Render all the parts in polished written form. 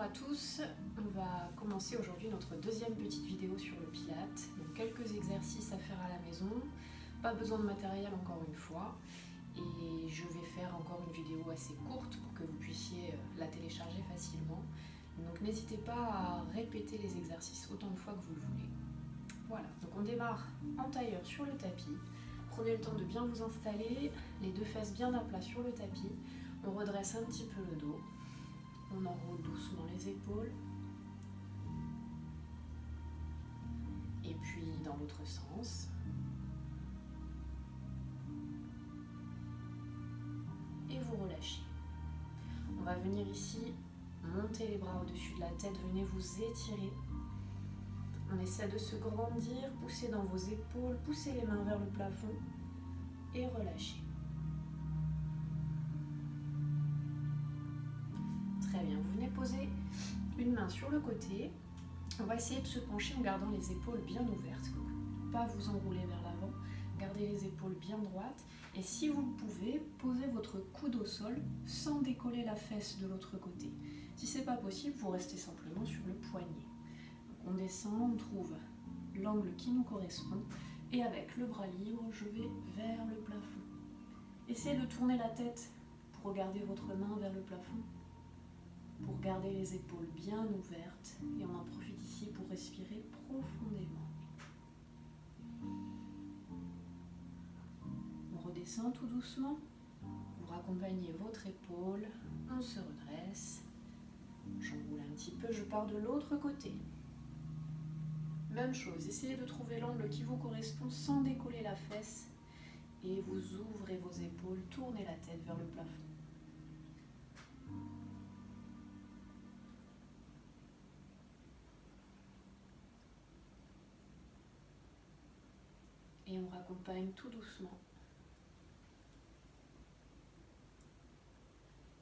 Bonjour à tous, on va commencer aujourd'hui notre deuxième petite vidéo sur le Pilates. Donc quelques exercices à faire à la maison, pas besoin de matériel encore une fois. Et je vais faire encore une vidéo assez courte pour que vous puissiez la télécharger facilement. Donc n'hésitez pas à répéter les exercices autant de fois que vous le voulez. Voilà, donc on démarre en tailleur sur le tapis. Prenez le temps de bien vous installer, les deux fesses bien à plat sur le tapis. On redresse un petit peu le dos. On enroule doucement les épaules. Et puis dans l'autre sens. Et vous relâchez. On va venir ici monter les bras au-dessus de la tête. Venez vous étirer. On essaie de se grandir. Poussez dans vos épaules. Poussez les mains vers le plafond. Et relâchez. Très bien, vous venez poser une main sur le côté. On va essayer de se pencher en gardant les épaules bien ouvertes. Ne pas vous enrouler vers l'avant. Gardez les épaules bien droites. Et si vous le pouvez, posez votre coude au sol sans décoller la fesse de l'autre côté. Si ce n'est pas possible, vous restez simplement sur le poignet. Donc on descend, on trouve l'angle qui nous correspond. Et avec le bras libre, je vais vers le plafond. Essayez de tourner la tête pour regarder votre main vers le plafond. Pour garder les épaules bien ouvertes et on en profite ici pour respirer profondément. On redescend tout doucement, vous raccompagnez votre épaule, on se redresse, j'enroule un petit peu, je pars de l'autre côté. Même chose, essayez de trouver l'angle qui vous correspond sans décoller la fesse et vous ouvrez vos épaules, tournez la tête vers le plafond. Et on raccompagne tout doucement.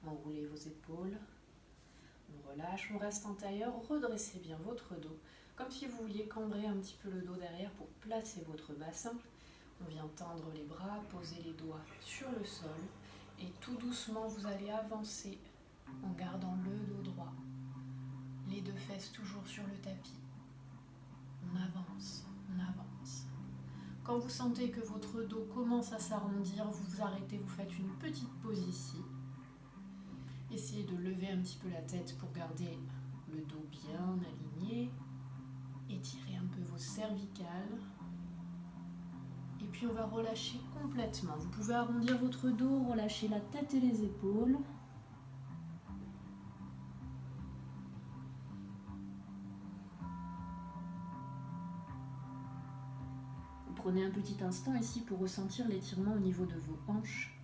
Enroulez vos épaules. On relâche, on reste en tailleur. Redressez bien votre dos. Comme si vous vouliez cambrer un petit peu le dos derrière pour placer votre bassin. On vient tendre les bras, poser les doigts sur le sol. Et tout doucement, vous allez avancer en gardant le dos droit. Les deux fesses toujours sur le tapis. On avance, on avance. Quand vous sentez que votre dos commence à s'arrondir, vous vous arrêtez, vous faites une petite pause ici. Essayez de lever un petit peu la tête pour garder le dos bien aligné. Étirez un peu vos cervicales. Et puis on va relâcher complètement. Vous pouvez arrondir votre dos, relâcher la tête et les épaules. Prenez un petit instant ici pour ressentir l'étirement au niveau de vos hanches.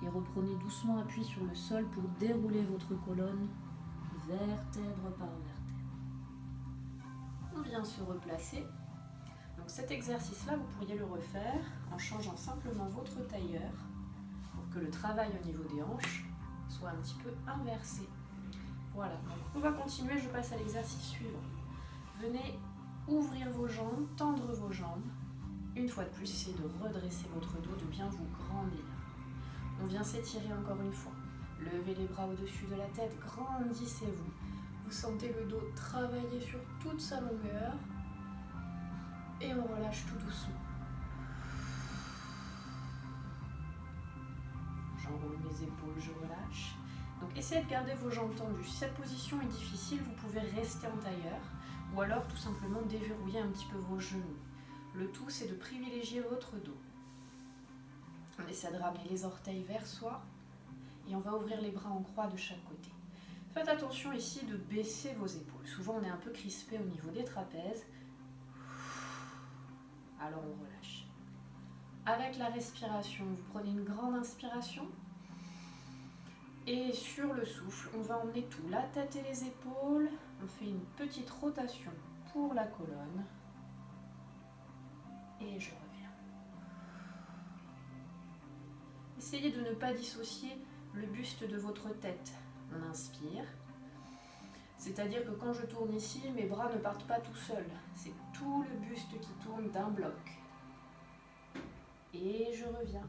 Et reprenez doucement appui sur le sol pour dérouler votre colonne vertèbre par vertèbre. On vient se replacer. Donc cet exercice-là, vous pourriez le refaire en changeant simplement votre tailleur pour que le travail au niveau des hanches soit un petit peu inversé. Voilà, donc on va continuer, je passe à l'exercice suivant. Venez ouvrir vos jambes, tendre vos jambes. Une fois de plus, essayez de redresser votre dos, de bien vous grandir. On vient s'étirer encore une fois. Levez les bras au-dessus de la tête, grandissez-vous. Vous sentez le dos travailler sur toute sa longueur. Et on relâche tout doucement. J'enroule mes épaules, je relâche. Donc essayez de garder vos jambes tendues. Si cette position est difficile, vous pouvez rester en tailleur. Ou alors tout simplement déverrouiller un petit peu vos genoux. Le tout, c'est de privilégier votre dos. On essaie de ramener les orteils vers soi et on va ouvrir les bras en croix de chaque côté. Faites attention ici de baisser vos épaules. Souvent on est un peu crispé au niveau des trapèzes. Alors on relâche. Avec la respiration, vous prenez une grande inspiration. Et sur le souffle, on va emmener tout, la tête et les épaules. On fait une petite rotation pour la colonne. Et je reviens. Essayez de ne pas dissocier le buste de votre tête. On inspire. C'est-à-dire que quand je tourne ici, mes bras ne partent pas tout seuls. C'est tout le buste qui tourne d'un bloc. Et je reviens.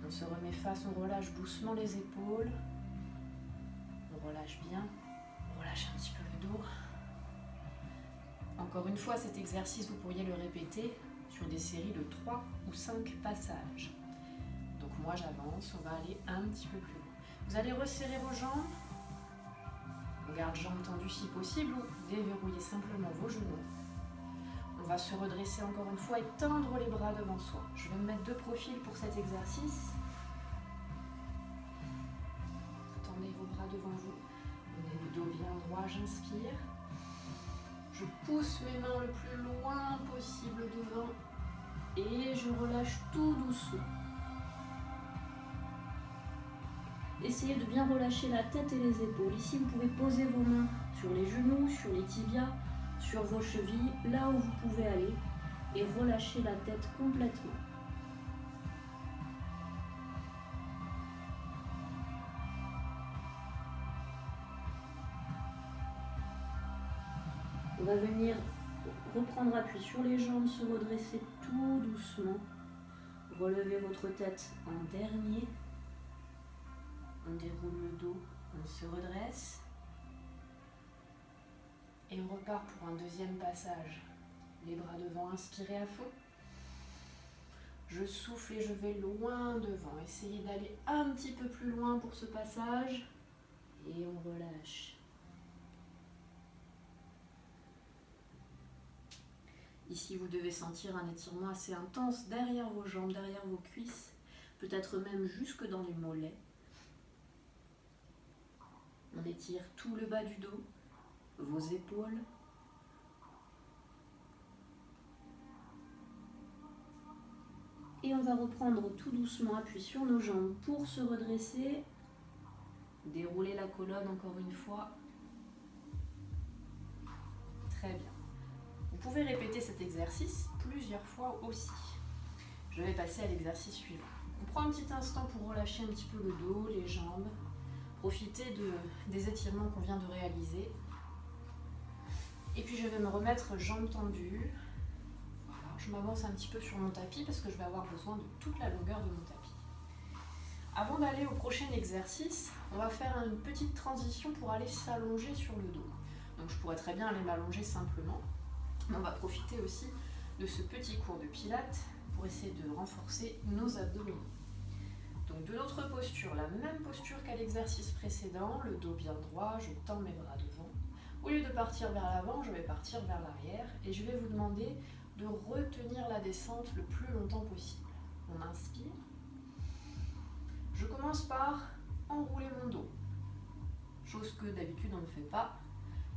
On se remet face, on relâche doucement les épaules. On relâche bien. On relâche un petit peu le dos. Encore une fois, cet exercice, vous pourriez le répéter sur des séries de 3 ou 5 passages. Donc moi, j'avance, on va aller un petit peu plus loin. Vous allez resserrer vos jambes. On garde jambes tendues si possible ou déverrouillez simplement vos genoux. On va se redresser encore une fois et tendre les bras devant soi. Je vais me mettre de profil pour cet exercice. Tendez vos bras devant vous. On est le dos bien droit, j'inspire. Je pousse mes mains le plus loin possible devant et je relâche tout doucement. Essayez de bien relâcher la tête et les épaules. Ici, vous pouvez poser vos mains sur les genoux, sur les tibias, sur vos chevilles, là où vous pouvez aller, et relâcher la tête complètement. On va venir reprendre appui sur les jambes, se redresser tout doucement. Relevez votre tête en dernier. On déroule le dos, on se redresse. Et on repart pour un deuxième passage. Les bras devant, inspirez à fond. Je souffle et je vais loin devant. Essayez d'aller un petit peu plus loin pour ce passage. Et on relâche. Ici, vous devez sentir un étirement assez intense derrière vos jambes, derrière vos cuisses, peut-être même jusque dans les mollets. On étire tout le bas du dos, vos épaules. Et on va reprendre tout doucement appui sur nos jambes pour se redresser. Dérouler la colonne encore une fois. Très bien. Vous pouvez répéter cet exercice plusieurs fois aussi. Je vais passer à l'exercice suivant. On prend un petit instant pour relâcher un petit peu le dos, les jambes. Profitez des étirements qu'on vient de réaliser. Et puis je vais me remettre jambes tendues. Voilà, je m'avance un petit peu sur mon tapis parce que je vais avoir besoin de toute la longueur de mon tapis. Avant d'aller au prochain exercice, on va faire une petite transition pour aller s'allonger sur le dos. Donc je pourrais très bien aller m'allonger simplement. Mais on va profiter aussi de ce petit cours de pilates pour essayer de renforcer nos abdominaux. Donc de notre posture, la même posture qu'à l'exercice précédent, le dos bien droit, je tends mes bras devant. Au lieu de partir vers l'avant, je vais partir vers l'arrière et je vais vous demander de retenir la descente le plus longtemps possible. On inspire. Je commence par enrouler mon dos, chose que d'habitude on ne fait pas.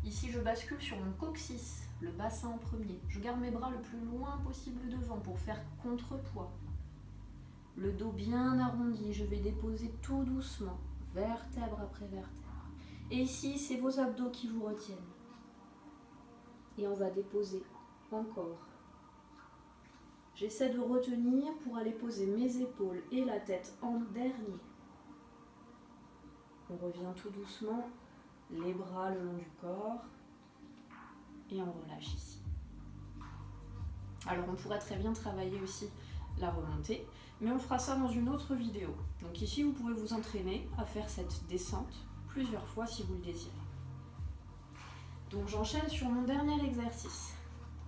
Ici, je bascule sur mon coccyx, le bassin en premier. Je garde mes bras le plus loin possible devant pour faire contrepoids. Le dos bien arrondi, je vais déposer tout doucement, vertèbre après vertèbre. Et ici, c'est vos abdos qui vous retiennent. Et on va déposer encore. J'essaie de retenir pour aller poser mes épaules et la tête en dernier. On revient tout doucement, les bras le long du corps. Et on relâche ici. Alors on pourrait très bien travailler aussi la remontée, mais on fera ça dans une autre vidéo. Donc ici vous pouvez vous entraîner à faire cette descente plusieurs fois si vous le désirez. Donc j'enchaîne sur mon dernier exercice.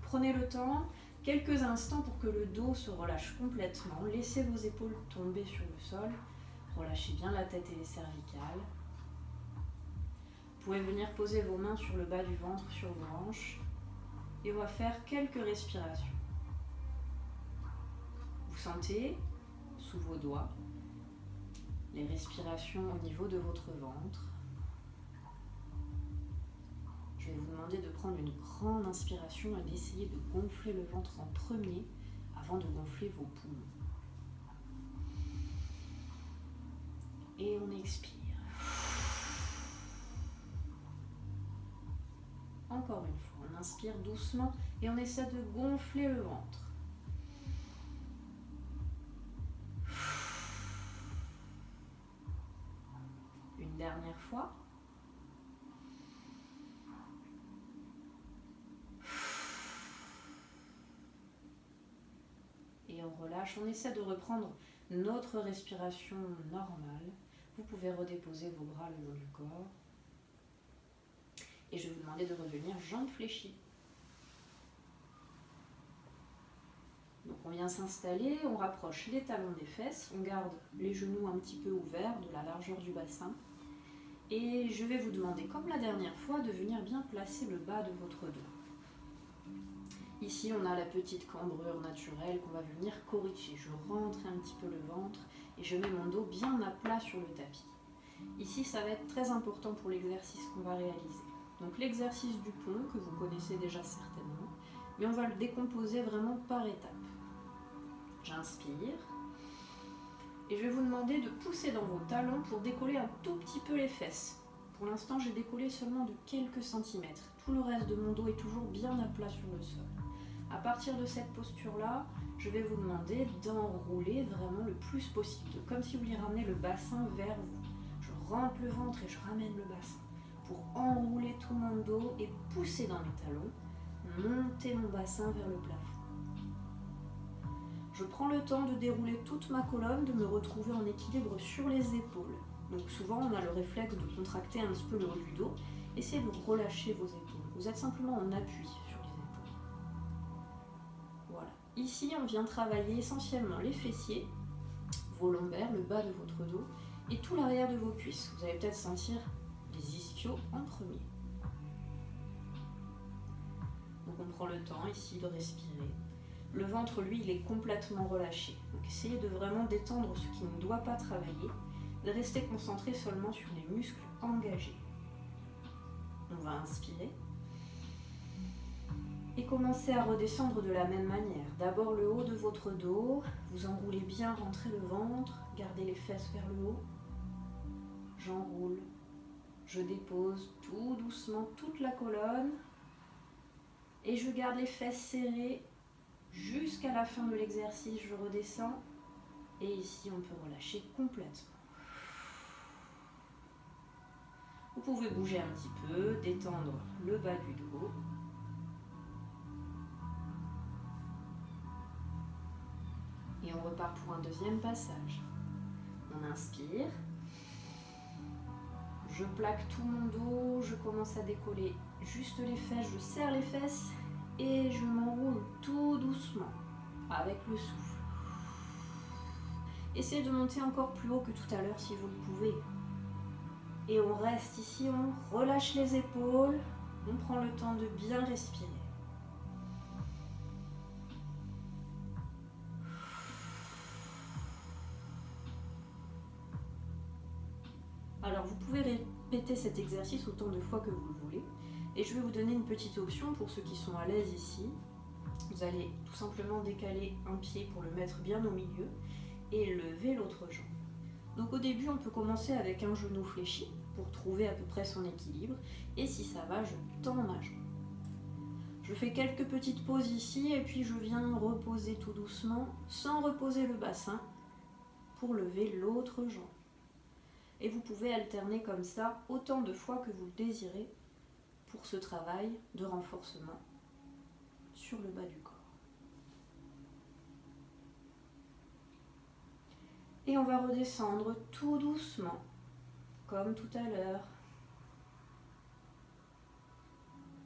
Prenez le temps, quelques instants pour que le dos se relâche complètement. Laissez vos épaules tomber sur le sol. Relâchez bien la tête et les cervicales. Vous pouvez venir poser vos mains sur le bas du ventre, sur vos hanches. Et on va faire quelques respirations. Vous sentez sous vos doigts les respirations au niveau de votre ventre. Je vais vous demander de prendre une grande inspiration et d'essayer de gonfler le ventre en premier avant de gonfler vos poumons. Et on expire. Encore une fois, on inspire doucement et on essaie de gonfler le ventre. Une dernière fois. Et on relâche, on essaie de reprendre notre respiration normale. Vous pouvez redéposer vos bras le long du corps. Et je vais vous demander de revenir jambes fléchies. Donc on vient s'installer, on rapproche les talons des fesses, on garde les genoux un petit peu ouverts de la largeur du bassin. Et je vais vous demander, comme la dernière fois, de venir bien placer le bas de votre dos. Ici, on a la petite cambrure naturelle qu'on va venir corriger. Je rentre un petit peu le ventre et je mets mon dos bien à plat sur le tapis. Ici, ça va être très important pour l'exercice qu'on va réaliser. Donc l'exercice du pont, que vous connaissez déjà certainement, mais on va le décomposer vraiment par étapes. J'inspire. Et je vais vous demander de pousser dans vos talons pour décoller un tout petit peu les fesses. Pour l'instant, j'ai décollé seulement de quelques centimètres. Tout le reste de mon dos est toujours bien à plat sur le sol. À partir de cette posture-là, je vais vous demander d'enrouler vraiment le plus possible, comme si vous vouliez ramener le bassin vers vous. Je rentre le ventre et je ramène le bassin pour enrouler tout mon dos et pousser dans mes talons, monter mon bassin vers le plafond. Je prends le temps de dérouler toute ma colonne, de me retrouver en équilibre sur les épaules. Donc souvent, on a le réflexe de contracter un petit peu le haut du dos. Essayez de relâcher vos épaules. Vous êtes simplement en appui sur les épaules. Voilà. Ici, on vient travailler essentiellement les fessiers, vos lombaires, le bas de votre dos et tout l'arrière de vos cuisses. Vous allez peut-être sentir les ischios en premier. Donc on prend le temps ici de respirer. Le ventre, lui, il est complètement relâché. Donc essayez de vraiment détendre ce qui ne doit pas travailler, de rester concentré seulement sur les muscles engagés. On va inspirer. Et commencez à redescendre de la même manière. D'abord le haut de votre dos, vous enroulez bien, rentrez le ventre, gardez les fesses vers le haut. J'enroule, je dépose tout doucement toute la colonne et je garde les fesses serrées. Jusqu'à la fin de l'exercice, je redescends et ici on peut relâcher complètement. Vous pouvez bouger un petit peu, détendre le bas du dos. Et on repart pour un deuxième passage. On inspire. Je plaque tout mon dos, je commence à décoller juste les fesses, je serre les fesses. Et je m'enroule tout doucement, avec le souffle. Essayez de monter encore plus haut que tout à l'heure si vous le pouvez. Et on reste ici, on relâche les épaules, on prend le temps de bien respirer. Alors vous pouvez répéter cet exercice autant de fois que vous le voulez. Et je vais vous donner une petite option pour ceux qui sont à l'aise ici. Vous allez tout simplement décaler un pied pour le mettre bien au milieu et lever l'autre jambe. Donc au début, on peut commencer avec un genou fléchi pour trouver à peu près son équilibre. Et si ça va, je tends ma jambe. Je fais quelques petites pauses ici et puis je viens reposer tout doucement sans reposer le bassin pour lever l'autre jambe. Et vous pouvez alterner comme ça autant de fois que vous le désirez pour ce travail de renforcement sur le bas du corps. Et on va redescendre tout doucement, comme tout à l'heure.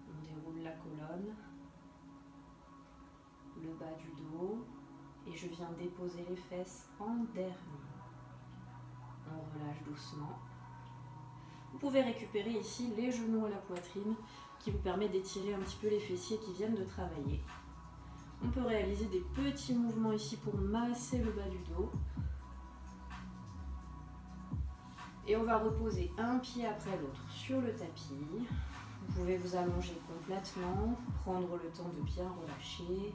On déroule la colonne, le bas du dos, et je viens déposer les fesses en dernier. On relâche doucement. Vous pouvez récupérer ici les genoux à la poitrine qui vous permet d'étirer un petit peu les fessiers qui viennent de travailler. On peut réaliser des petits mouvements ici pour masser le bas du dos. Et on va reposer un pied après l'autre sur le tapis. Vous pouvez vous allonger complètement, prendre le temps de bien relâcher.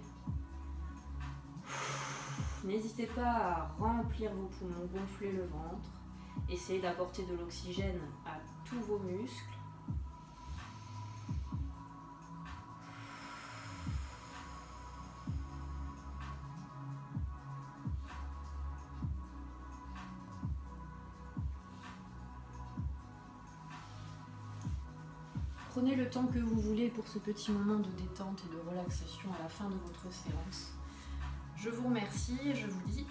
N'hésitez pas à remplir vos poumons, gonfler le ventre. Essayez d'apporter de l'oxygène à tous vos muscles. Prenez le temps que vous voulez pour ce petit moment de détente et de relaxation à la fin de votre séance. Je vous remercie et je vous dis